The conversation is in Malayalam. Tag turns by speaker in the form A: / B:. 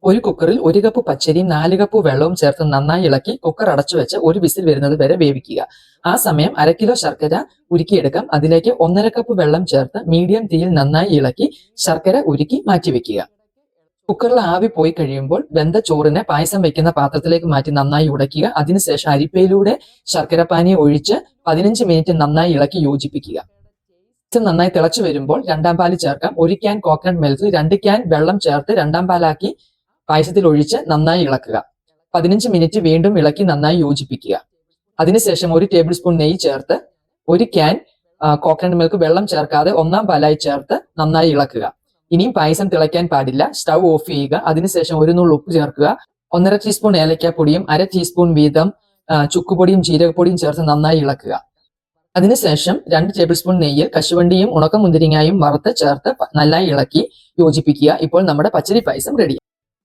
A: ഒരു കുക്കറിൽ 1 കപ്പ് പച്ചരിയും 4 കപ്പ് വെള്ളവും ചേർത്ത് നന്നായി ഇളക്കി കുക്കർ അടച്ചു വെച്ച് ഒരു വിസിൽ വരുന്നത് വരെ വേവിക്കുക. ആ സമയം 1/2 കിലോ ശർക്കര ഉരുക്കിയെടുക്കാം. അതിലേക്ക് 1/2 കപ്പ് വെള്ളം ചേർത്ത് മീഡിയം തീയിൽ നന്നായി ഇളക്കി ശർക്കര ഉരുക്കി മാറ്റിവെക്കുക. കുക്കറിൽ ആവി പോയി കഴിയുമ്പോൾ വെന്ത ചോറിനെ പായസം വെക്കുന്ന പാത്രത്തിലേക്ക് മാറ്റി നന്നായി ഉടയ്ക്കുക. അതിനുശേഷം അരിപ്പയിലൂടെ ശർക്കര പാനി ഒഴിച്ച് 15 മിനിറ്റ് നന്നായി ഇളക്കി യോജിപ്പിക്കുക. നന്നായി തിളച്ചു വരുമ്പോൾ രണ്ടാം പാല് ചേർക്കാം. 1 ക്യാൻ കോക്കനട്ട് മിൽക്ക് 2 ക്യാൻ വെള്ളം ചേർത്ത് രണ്ടാം പാലാക്കി പായസത്തിൽ ഒഴിച്ച് നന്നായി ഇളക്കുക. 15 മിനിറ്റ് വീണ്ടും ഇളക്കി നന്നായി യോജിപ്പിക്കുക. അതിനുശേഷം 1 ടേബിൾ സ്പൂൺ നെയ്യ് ചേർത്ത് 1 ക്യാൻ കോക്കനട്ട് മിൽക്ക് വെള്ളം ചേർക്കാതെ ഒന്നാം പാലായി ചേർത്ത് നന്നായി ഇളക്കുക. ഇനിയും പായസം തിളയ്ക്കാൻ പാടില്ല. സ്റ്റൗ ഓഫ് ചെയ്യുക. അതിനുശേഷം 1 നുള്ള് ഉപ്പ് ചേർക്കുക. 1/2 ടീസ്പൂൺ ഏലക്കാപ്പൊടിയും 1/2 ടീസ്പൂൺ വീതം ചുക്കുപൊടിയും ജീരകപ്പൊടിയും ചേർത്ത് നന്നായി ഇളക്കുക. അതിനുശേഷം 2 ടേബിൾ സ്പൂൺ നെയ്യിൽ കശുവണ്ടിയും ഉണക്കമുന്തിരിങ്ങായും വറുത്ത് ചേർത്ത് നന്നായി ഇളക്കി യോജിപ്പിക്കുക. ഇപ്പോൾ നമ്മുടെ പച്ചരി പായസം റെഡി.